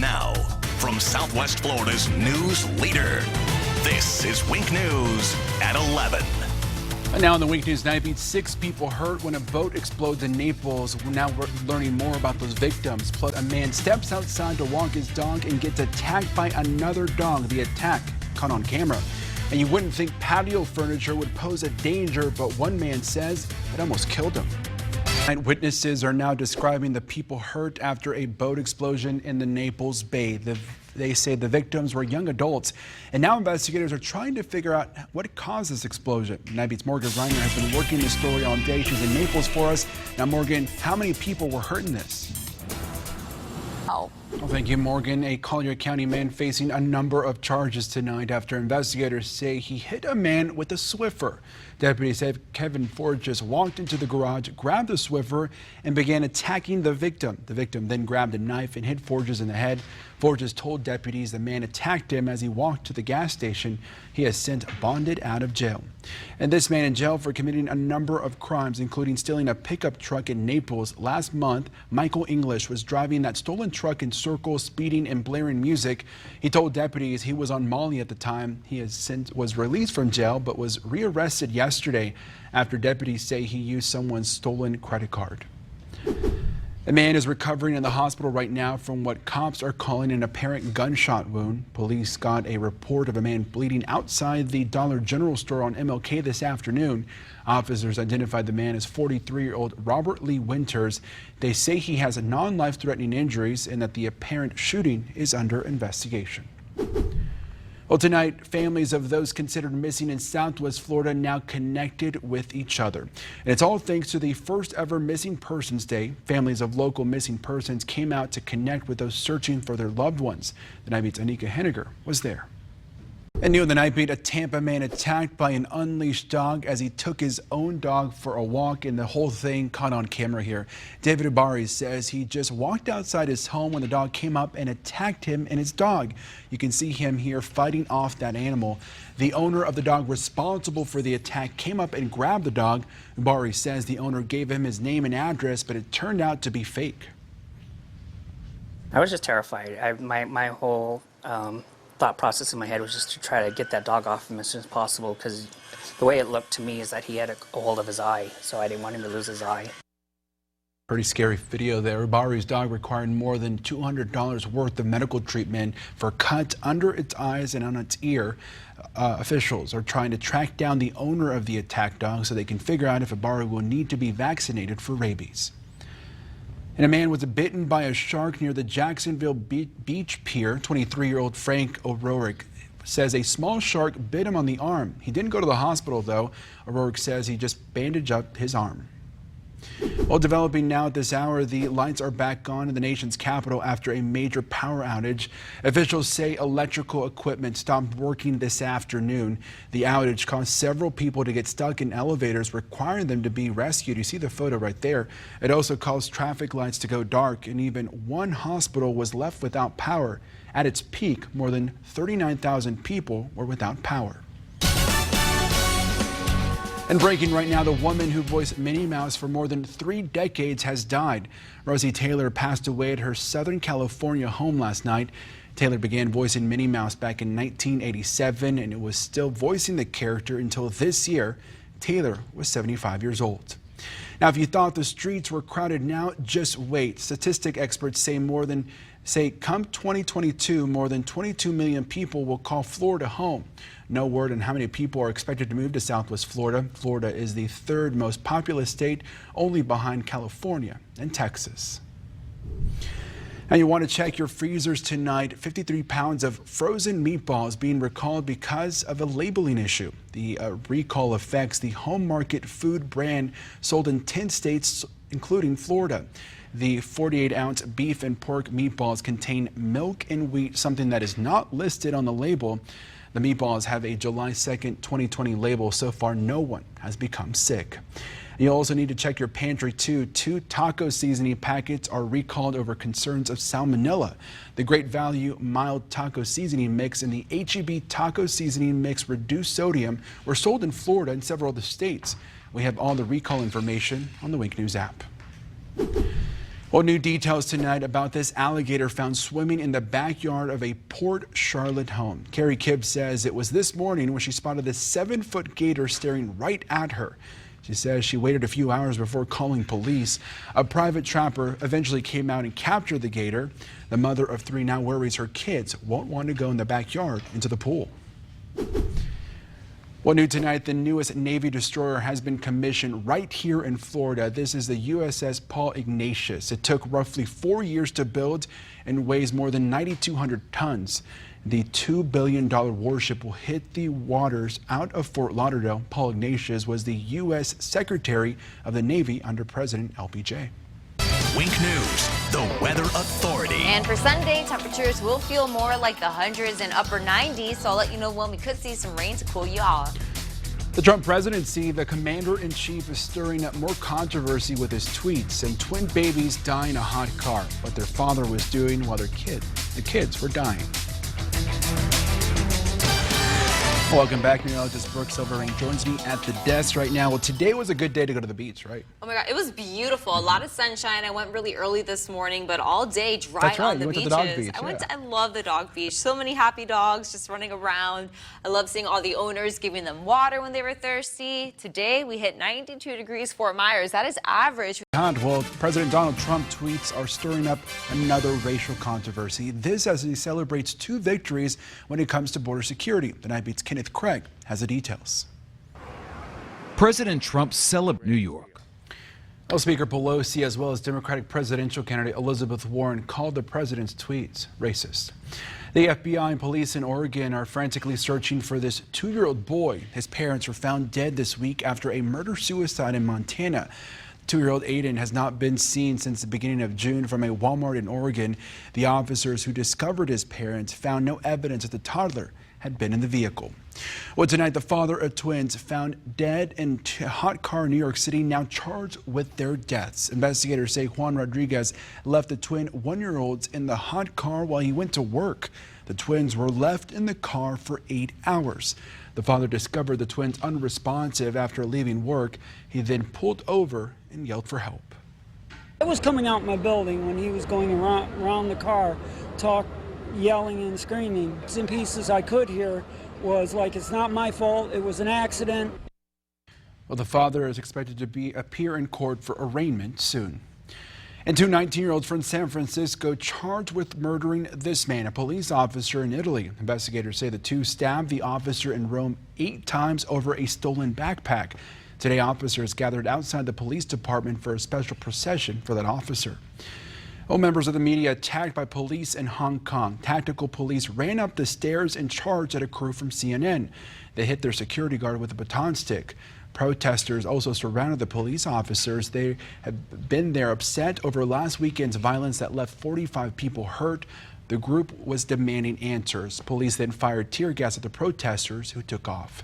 Now, from Southwest Florida's news leader, this is Wink News at 11. And now in the Wink News Nightbeat, 6 people hurt when a boat explodes in Naples. Now we're learning more about those victims. Plus, a man steps outside to walk his dog and gets attacked by another dog. The attack caught on camera. And you wouldn't think patio furniture would pose a danger, but one man says it almost killed him. Witnesses are now describing the people hurt after a boat explosion in the Naples Bay. They say the victims were young adults, and now investigators are trying to figure out what caused this explosion. Nightbeat's Morgan Reiner has been working this story all day. She's in Naples for us. Now, Morgan, how many people were hurt in this? Well, thank you, Morgan. A Collier County man facing a number of charges tonight after investigators say he hit a man with a Swiffer. Deputies said Kevin Forges walked into the garage, grabbed the Swiffer, and began attacking the victim. The victim then grabbed a knife and hit Forges in the head. Forges told deputies the man attacked him as he walked to the gas station. He has since bonded out of jail. And this man in jail for committing a number of crimes, including stealing a pickup truck in Naples. Last month, Michael English was driving that stolen truck in circles, speeding and blaring music. He told deputies he was on Molly at the time. He has since was released from jail, but was rearrested yesterday after deputies say he used someone's stolen credit card. A man is recovering in the hospital right now from what cops are calling an apparent gunshot wound. Police got a report of a man bleeding outside the Dollar General store on MLK this afternoon. Officers identified the man as 43-year-old Robert Lee Winters. They say he has non-life-threatening injuries and that the apparent shooting is under investigation. Well, tonight, families of those considered missing in Southwest Florida now connected with each other. And it's all thanks to the first ever Missing Persons Day. Families of local missing persons came out to connect with those searching for their loved ones. The Nightbeat's Anika Henniger was there. And new in the Nightbeat, a Tampa man attacked by an unleashed dog as he took his own dog for a walk, and the whole thing caught on camera here. David Ubari says he just walked outside his home when the dog came up and attacked him and his dog. You can see him here fighting off that animal. The owner of the dog responsible for the attack came up and grabbed the dog. Ubari says the owner gave him his name and address, but it turned out to be fake. I was just terrified. My whole thought process in my head was just to try to get that dog off him as soon as possible, because the way it looked to me is that he had a hold of his eye, so I didn't want him to lose his eye. Pretty scary video there. Ubari's dog required more than $200 worth of medical treatment for cuts under its eyes and on its ear. Officials are trying to track down the owner of the attacked dog so they can figure out if Ubari will need to be vaccinated for rabies. And a man was bitten by a shark near the Jacksonville Beach Pier. 23-year-old Frank O'Rourke says a small shark bit him on the arm. He didn't go to the hospital, though. O'Rourke says he just bandaged up his arm. Well, developing now at this hour, the lights are back on in the nation's capital after a major power outage. Officials say electrical equipment stopped working this afternoon. The outage caused several people to get stuck in elevators, requiring them to be rescued. You see the photo right there. It also caused traffic lights to go dark, and even one hospital was left without power. At its peak, more than 39,000 people were without power. And breaking right now, the woman who voiced Minnie Mouse for more than 3 decades has died. Rosie Taylor passed away at her Southern California home last night. Taylor began voicing Minnie Mouse back in 1987 and was still voicing the character until this year. Taylor was 75 years old. Now, if you thought the streets were crowded now, just wait. Statistic experts say come 2022, more than 22 million people will call Florida home. No word on how many people are expected to move to Southwest Florida. Florida is the 3rd most populous state, only behind California and Texas. Now, you want to check your freezers tonight. 53 pounds of frozen meatballs being recalled because of a labeling issue. The recall affects the home market food brand sold in 10 states, including Florida. The 48-ounce beef and pork meatballs contain milk and wheat, something that is not listed on the label. The meatballs have a July 2nd, 2020 label. So far, no one has become sick. You also need to check your pantry too. 2 taco seasoning packets are recalled over concerns of salmonella. The Great Value mild taco seasoning mix and the H-E-B taco seasoning mix reduced sodium were sold in Florida and several other states. We have all the recall information on the Wink News app. Well, new details tonight about this alligator found swimming in the backyard of a Port Charlotte home. Carrie Kibb says it was this morning when she spotted this 7-foot gator staring right at her. She says she waited a few hours before calling police. A private trapper eventually came out and captured the gator. The mother of 3 now worries her kids won't want to go in the backyard into the pool. Well, new tonight, the newest Navy destroyer has been commissioned right here in Florida. This is the USS Paul Ignatius. It took roughly 4 years to build and weighs more than 9,200 tons. The $2 billion warship will hit the waters out of Fort Lauderdale. Paul Ignatius was the U.S. Secretary of the Navy under President LBJ. Wink News, the weather authority. And for Sunday, temperatures will feel more like the hundreds and upper 90s, so I'll let you know when we could see some rain to cool you off. The Trump presidency, the commander-in-chief is stirring up more controversy with his tweets, and twin babies die in a hot car, what their father was doing while the kids were dying. Welcome back. Meteorologist Brooke Silverring joins me at the desk right now. Well, today was a good day to go to the beach, right? Oh my God, it was beautiful. A lot of sunshine. I went really early this morning, but all day dry That's right. on the You went beaches. to the dog beach, I love the dog beach. So many happy dogs just running around. I love seeing all the owners giving them water when they were thirsty. Today we hit 92 degrees Fort Myers. That is average. Well, President Donald Trump tweets are stirring up another racial controversy. This as he celebrates 2 victories when it comes to border security. The Nightbeat's Kenneth Craig has the details. President Trump celebrated New York. Well, Speaker Pelosi, as well as Democratic presidential candidate Elizabeth Warren, called the president's tweets racist. The FBI and police in Oregon are frantically searching for this 2-year-old boy. His parents were found dead this week after a murder-suicide in Montana. 2-year-old Aiden has not been seen since the beginning of June from a Walmart in Oregon. The officers who discovered his parents found no evidence that the toddler had been in the vehicle. Well, tonight, the father of twins found dead in a hot car in New York City, now charged with their deaths. Investigators say Juan Rodriguez left the twin 1-year-olds in the hot car while he went to work. The twins were left in the car for 8 hours. The father discovered the twins unresponsive after leaving work. He then pulled over and yelled for help. I was coming out my building when he was going around the car, yelling and screaming. Bits and pieces I could hear was like, it's not my fault, it was an accident. Well, the father is expected to appear in court for arraignment soon. And 2 19-year-olds from San Francisco charged with murdering this man, a police officer in Italy. Investigators say the 2 stabbed the officer in Rome 8 times over a stolen backpack. Today, officers gathered outside the police department for a special procession for that officer. Well, members of the media attacked by police in Hong Kong. Tactical police ran up the stairs and charged at a crew from CNN. They hit their security guard with a baton stick. Protesters also surrounded the police officers. They have been there upset over last weekend's violence that left 45 people hurt. The group was demanding answers. Police then fired tear gas at the protesters, who took off.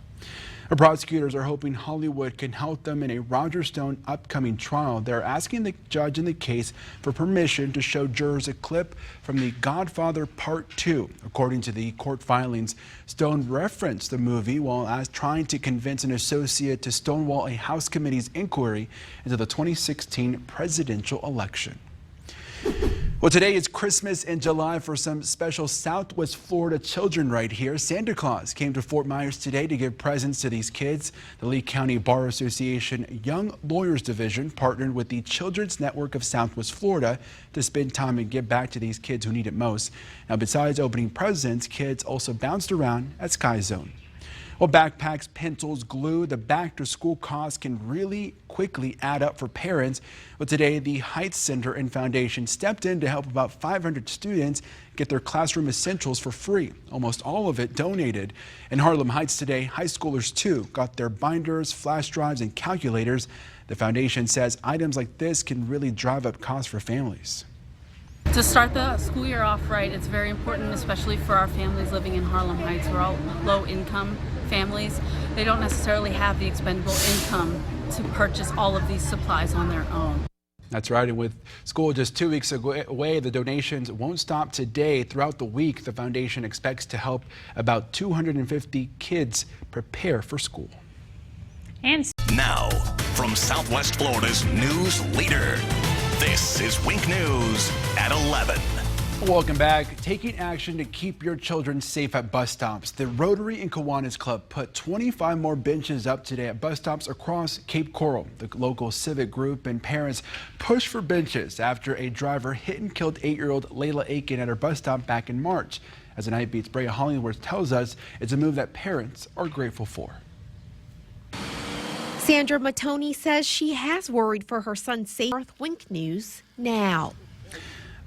The prosecutors are hoping Hollywood can help them in a Roger Stone upcoming trial. They're asking the judge in the case for permission to show jurors a clip from The Godfather Part 2. According to the court filings, Stone referenced the movie while trying to convince an associate to stonewall a House committee's inquiry into the 2016 presidential election. Well, today is Christmas in July for some special Southwest Florida children right here. Santa Claus came to Fort Myers today to give presents to these kids. The Lee County Bar Association Young Lawyers Division partnered with the Children's Network of Southwest Florida to spend time and give back to these kids who need it most. Now, besides opening presents, kids also bounced around at Sky Zone. Well, backpacks, pencils, glue, the back-to-school costs can really quickly add up for parents. Well, today, the Heights Center and Foundation stepped in to help about 500 students get their classroom essentials for free. Almost all of it donated. In Harlem Heights today, high schoolers, too, got their binders, flash drives, and calculators. The foundation says items like this can really drive up costs for families. To start the school year off right, it's very important, especially for our families living in Harlem Heights. We're all low-income families. They don't necessarily have the expendable income to purchase all of these supplies on their own. That's right, and with school just 2 weeks away, the donations won't stop today. Throughout the week, the foundation expects to help about 250 kids prepare for school. And now, from Southwest Florida's news leader, This is Wink News at 11. Welcome back. Taking action to keep your children safe at bus stops. The Rotary and Kiwanis Club put 25 more benches up today at bus stops across Cape Coral. The local civic group and parents pushed for benches after a driver hit and killed 8-year-old Layla Aiken at her bus stop back in March. As the Nightbeat's Brea Hollingworth tells us, it's a move that parents are grateful for. Sandra Matoni says she has worried for her son's safety. Wink News now.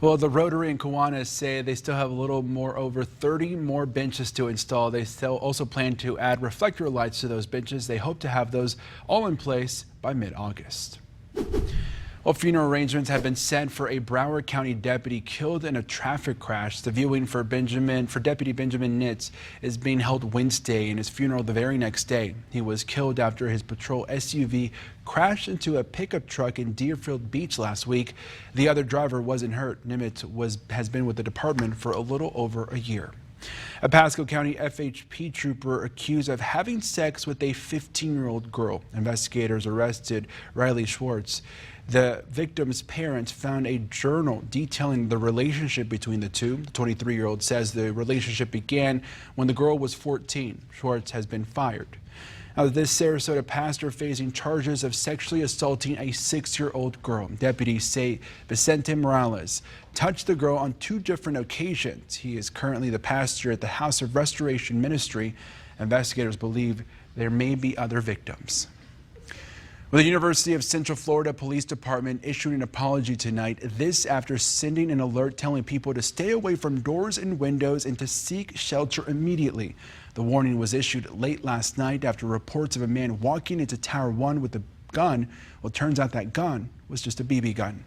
Well, the Rotary and Kiwanis say they still have a little more, over 30 more benches to install. They still also plan to add reflector lights to those benches. They hope to have those all in place by mid-August. Well, funeral arrangements have been set for a Broward County deputy killed in a traffic crash. The viewing for Deputy Benjamin Nitz is being held Wednesday, and his funeral the very next day. He was killed after his patrol SUV crashed into a pickup truck in Deerfield Beach last week. The other driver wasn't hurt. Nimitz has been with the department for a little over a year. A Pasco County FHP trooper accused of having sex with a 15-year-old girl. Investigators arrested Riley Schwartz. The victim's parents found a journal detailing the relationship between the two. The 23-year-old says the relationship began when the girl was 14. Schwartz has been fired. Now, this Sarasota pastor facing charges of sexually assaulting a 6-year-old girl. Deputies say Vicente Morales touched the girl on 2 different occasions. He is currently the pastor at the House of Restoration Ministry. Investigators believe there may be other victims. Well, the University of Central Florida Police Department issued an apology tonight. This after sending an alert telling people to stay away from doors and windows and to seek shelter immediately. The warning was issued late last night after reports of a man walking into Tower 1 with a gun. Well, it turns out that gun was just a BB gun.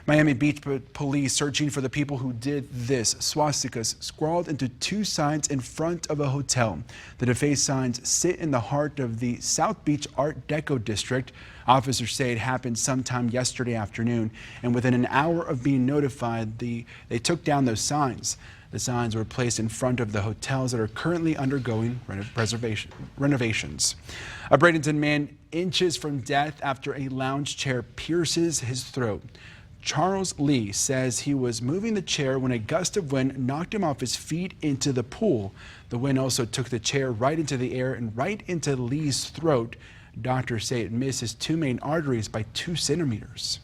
Miami Beach police searching for the people who did this. Swastikas scrawled into 2 signs in front of a hotel. The defaced signs sit in the heart of the South Beach Art Deco district. Officers say it happened sometime yesterday afternoon, and within an hour of being notified, they took down those signs. The signs were placed in front of the hotels that are currently undergoing renovations. A Bradenton man inches from death after a lounge chair pierces his throat. Charles Lee says he was moving the chair when a gust of wind knocked him off his feet into the pool. The wind also took the chair right into the air and right into Lee's throat. Doctors say it missed his 2 main arteries by 2 centimeters.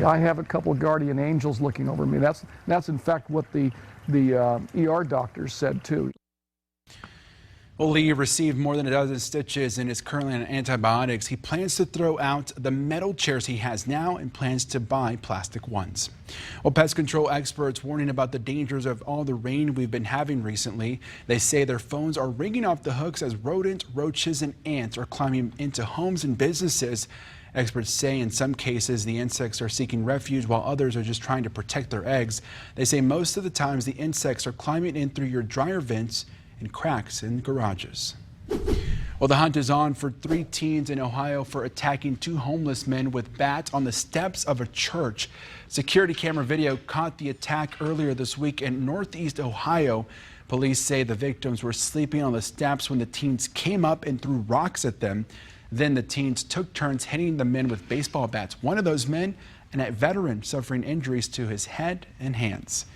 I have a couple guardian angels looking over me. That's in fact what the ER doctors said too. Well, Lee received more than a dozen stitches and is currently on antibiotics. He plans to throw out the metal chairs he has now and plans to buy plastic ones. Well, pest control experts warning about the dangers of all the rain we've been having recently. They say their phones are ringing off the hooks as rodents, roaches, and ants are climbing into homes and businesses. Experts say in some cases the insects are seeking refuge while others are just trying to protect their eggs. They say most of the times the insects are climbing in through your dryer vents and cracks in garages. Well, the hunt is on for 3 teens in Ohio for attacking 2 homeless men with bats on the steps of a church. Security camera video caught the attack earlier this week in Northeast Ohio. Police say the victims were sleeping on the steps when the teens came up and threw rocks at them. Then the teens took turns hitting the men with baseball bats. One of those men, a veteran, suffering injuries to his head and hands.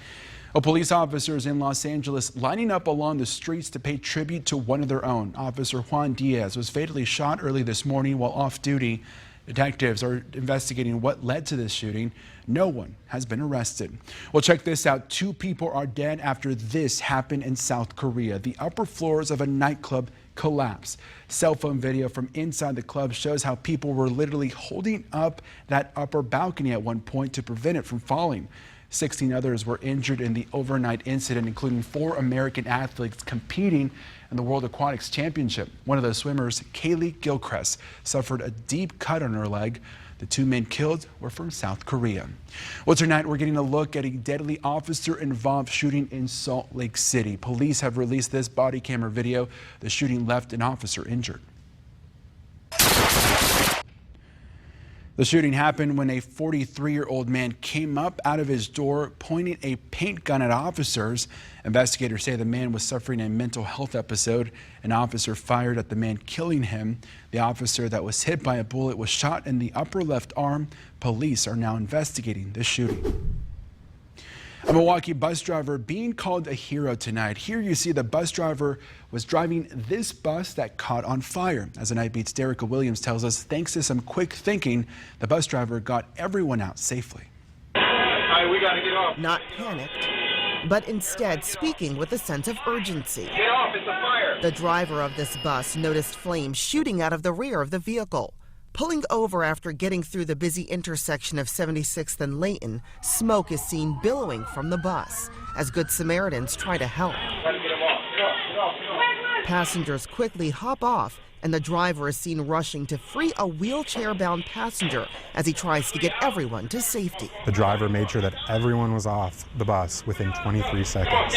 Police officers in Los Angeles lining up along the streets to pay tribute to one of their own. Officer Juan Diaz was fatally shot early this morning while off duty. Detectives are investigating what led to this shooting. No one has been arrested. Well, check this out. 2 people are dead after this happened in South Korea. The upper floors of a nightclub collapsed. Cell phone video from inside the club shows how people were literally holding up that upper balcony at one point to prevent it from falling. 16 others were injured in the overnight incident, including 4 American athletes competing in the World Aquatics Championship. One of those swimmers, Kaylee Gilchrist, suffered a deep cut on her leg. The 2 men killed were from South Korea. Well, tonight we're getting a look at a deadly officer-involved shooting in Salt Lake City. Police have released this body camera video. The shooting left an officer injured. The shooting happened when a 43-year-old man came up out of his door pointing a paint gun at officers. Investigators say the man was suffering a mental health episode. An officer fired at the man, killing him. The officer that was hit by a bullet was shot in the upper left arm. Police are now investigating this shooting. A Milwaukee bus driver being called a hero tonight. Here you see the bus driver was driving this bus that caught on fire. As the Nightbeat's Derica Williams tells us, thanks to some quick thinking, the bus driver got everyone out safely. All right, we gotta get off. Not panicked, but instead speaking with a sense of urgency. Get off, it's a fire. The driver of this bus noticed flames shooting out of the rear of the vehicle. Pulling over after getting through the busy intersection of 76th and Layton, smoke is seen billowing from the bus as Good Samaritans try to help. Passengers quickly hop off, and the driver is seen rushing to free a wheelchair-bound passenger as he tries to get everyone to safety. The driver made sure that everyone was off the bus within 23 seconds.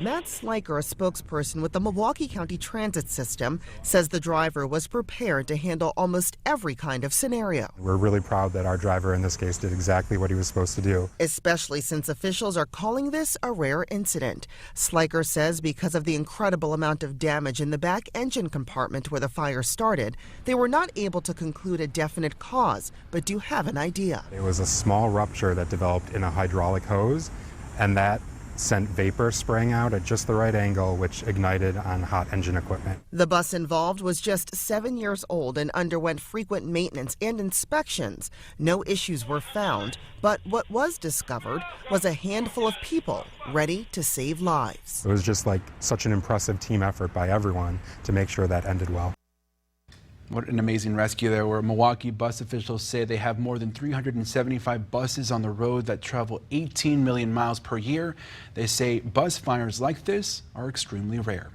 Matt Sliker, a spokesperson with the Milwaukee County Transit System, says the driver was prepared to handle almost every kind of scenario. We're really proud that our driver in this case did exactly what he was supposed to do. Especially since officials are calling this a rare incident. Sliker says because of the incredible amount of damage in the back engine compartment where the fire started, they were not able to conclude a definite cause, but do have an idea. It was a small rupture that developed in a hydraulic hose, and that sent vapor spraying out at just the right angle, which ignited on hot engine equipment. The bus involved was just 7 years old and underwent frequent maintenance and inspections. No issues were found, but what was discovered was a handful of people ready to save lives. It was just like such an impressive team effort by everyone to make sure that ended well. What an amazing rescue there, where Milwaukee bus officials say they have more than 375 buses on the road that travel 18 million miles per year. They say bus fires like this are extremely rare.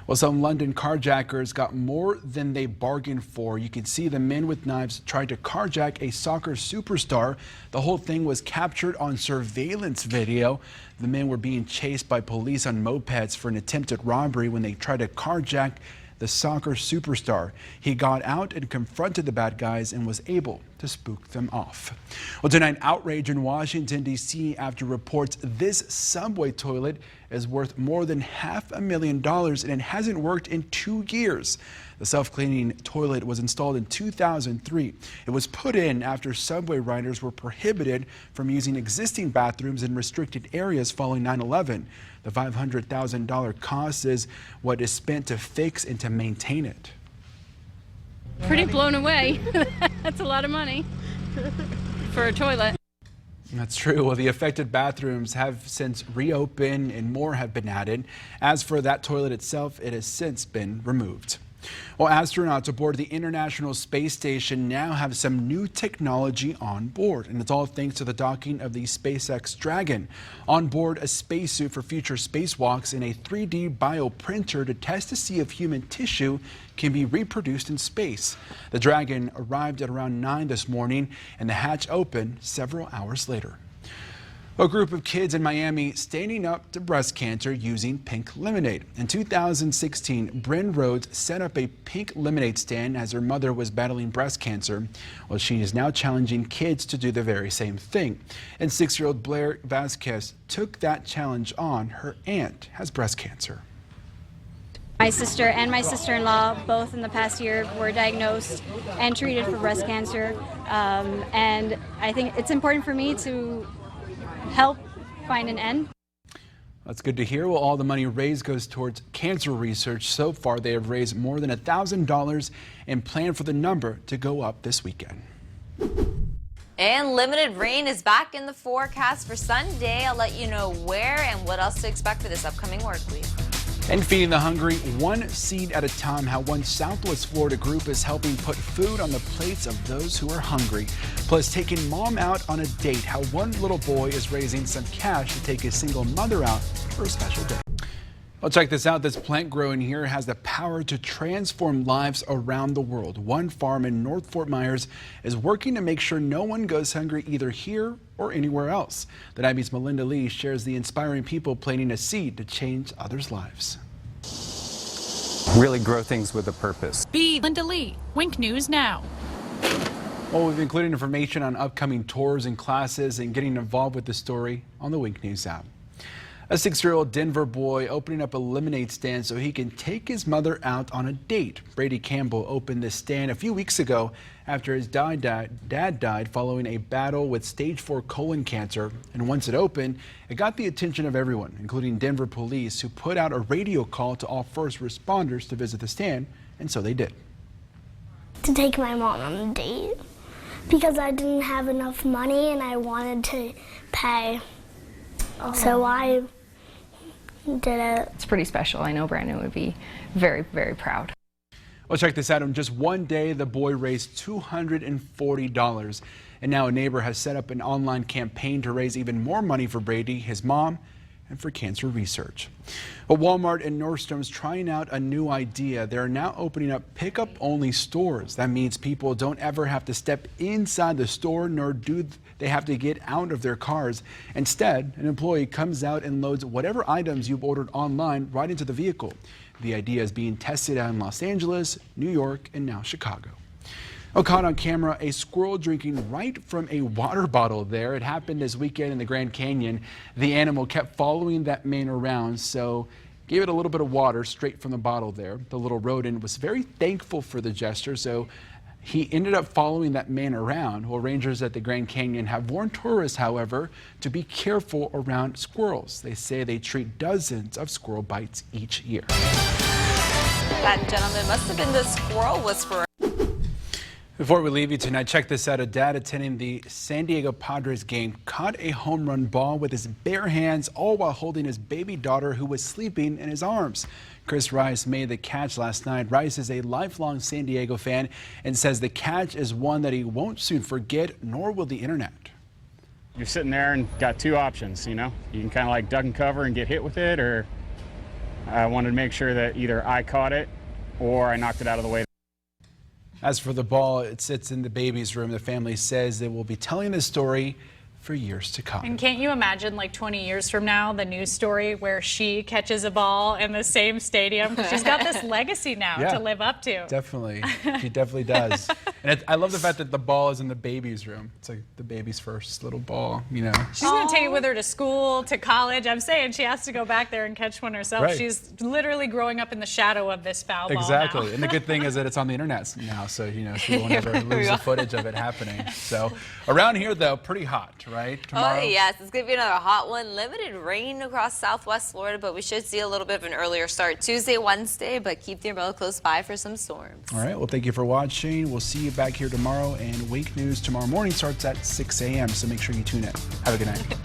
Well, some London carjackers got more than they bargained for. You can see the men with knives tried to carjack a soccer superstar. The whole thing was captured on surveillance video. The men were being chased by police on mopeds for an attempted robbery when they tried to carjack the soccer superstar. He got out and confronted the bad guys and was able to spook them off. Well, tonight, outrage in Washington, D.C. after reports this subway toilet is worth more than $500,000 and it hasn't worked in 2 years. The self-cleaning toilet was installed in 2003. It was put in after subway riders were prohibited from using existing bathrooms in restricted areas following 9/11. The $500,000 cost is what is spent to fix and to maintain it. Pretty blown away. That's a lot of money for a toilet. That's true. Well, the affected bathrooms have since reopened and more have been added. As for that toilet itself, it has since been removed. Well, astronauts aboard the International Space Station now have some new technology on board, and it's all thanks to the docking of the SpaceX Dragon. On board, a spacesuit for future spacewalks and a 3D bioprinter to test to see if human tissue can be reproduced in space. The Dragon arrived at around 9 this morning, and the hatch opened several hours later. A group of kids in Miami standing up to breast cancer using pink lemonade. In 2016, Bryn Rhodes set up a pink lemonade stand as her mother was battling breast cancer. Well, she is now challenging kids to do the very same thing. And 6-year-old Blair Vasquez took that challenge on. Her aunt has breast cancer. My sister and my sister-in-law, both in the past year, were diagnosed and treated for breast cancer. And I think it's important for me to help find an end. That's good to hear. Well, all the money raised goes towards cancer research. So far, they have raised more than $1,000 and plan for the number to go up this weekend. And limited rain is back in the forecast for Sunday. I'll let you know where and what else to expect for this upcoming work week. And feeding the hungry, one seed at a time, how one Southwest Florida group is helping put food on the plates of those who are hungry. Plus, taking mom out on a date, how one little boy is raising some cash to take his single mother out for a special day. Well, check this out. This plant growing here has the power to transform lives around the world. One farm in North Fort Myers is working to make sure no one goes hungry either here or anywhere else. The Nightbeat's Melinda Lee shares the inspiring people planting a seed to change others' lives. Really grow things with a purpose. Be Melinda Lee, Wink News Now. Well, we've included information on upcoming tours and classes and getting involved with the story on the Wink News app. A 6-year-old Denver boy opening up a lemonade stand so he can take his mother out on a date. Brady Campbell opened this stand a few weeks ago after his dad died following a battle with stage 4 colon cancer. And once it opened, it got the attention of everyone, including Denver police, who put out a radio call to all first responders to visit the stand, and so they did. To take my mom on a date because I didn't have enough money and I wanted to pay. So I did it. It's pretty special. I know Brandon would be very, very proud. Well, check this out. In just one day, the boy raised $240. And now a neighbor has set up an online campaign to raise even more money for Brady, his mom, and for cancer research. Well, Walmart and Nordstrom's trying out a new idea. They're now opening up pickup-only stores. That means people don't ever have to step inside the store, nor do they have to get out of their cars. Instead, an employee comes out and loads whatever items you've ordered online right into the vehicle. The idea is being tested out in Los Angeles, New York, and now Chicago. Oh, caught on camera, a squirrel drinking right from a water bottle there. It happened this weekend in the Grand Canyon. The animal kept following that man around, so gave it a little bit of water straight from the bottle there. The little rodent was very thankful for the gesture, so he ended up following that man around. Well, rangers at the Grand Canyon have warned tourists, however, to be careful around squirrels. They say they treat dozens of squirrel bites each year. That gentleman must have been the squirrel whisperer. Before we leave you tonight, check this out. A dad attending the San Diego Padres game caught a home run ball with his bare hands, all while holding his baby daughter who was sleeping in his arms. Chris Rice made the catch last night. Rice is a lifelong San Diego fan and says the catch is one that he won't soon forget, nor will the internet. You're sitting there and got two options, you know. You can kind of like duck and cover and get hit with it, or I wanted to make sure that either I caught it or I knocked it out of the way. As for the ball, it sits in the baby's room. The family says they will be telling this story for years to come. And can't you imagine, like 20 years from now, the news story where she catches a ball in the same stadium? She's got this legacy now to live up to. Definitely. She definitely does. And I love the fact that the ball is in the baby's room. It's like the baby's first little ball, you know. She's going to take it with her to school, to college. I'm saying she has to go back there and catch one herself. Right. She's literally growing up in the shadow of this foul ball Exactly. now. And the good thing is that it's on the internet now, so, you know, she won't ever lose the footage of it happening. So around here, though, pretty hot, right? Tomorrow. Oh, yes. It's going to be another hot one. Limited rain across southwest Florida, but we should see a little bit of an earlier start Tuesday, Wednesday, but keep the umbrella close by for some storms. All right. Well, thank you for watching. We'll see you back here tomorrow, and Wink News tomorrow morning starts at 6 a.m., so make sure you tune in. Have a good night.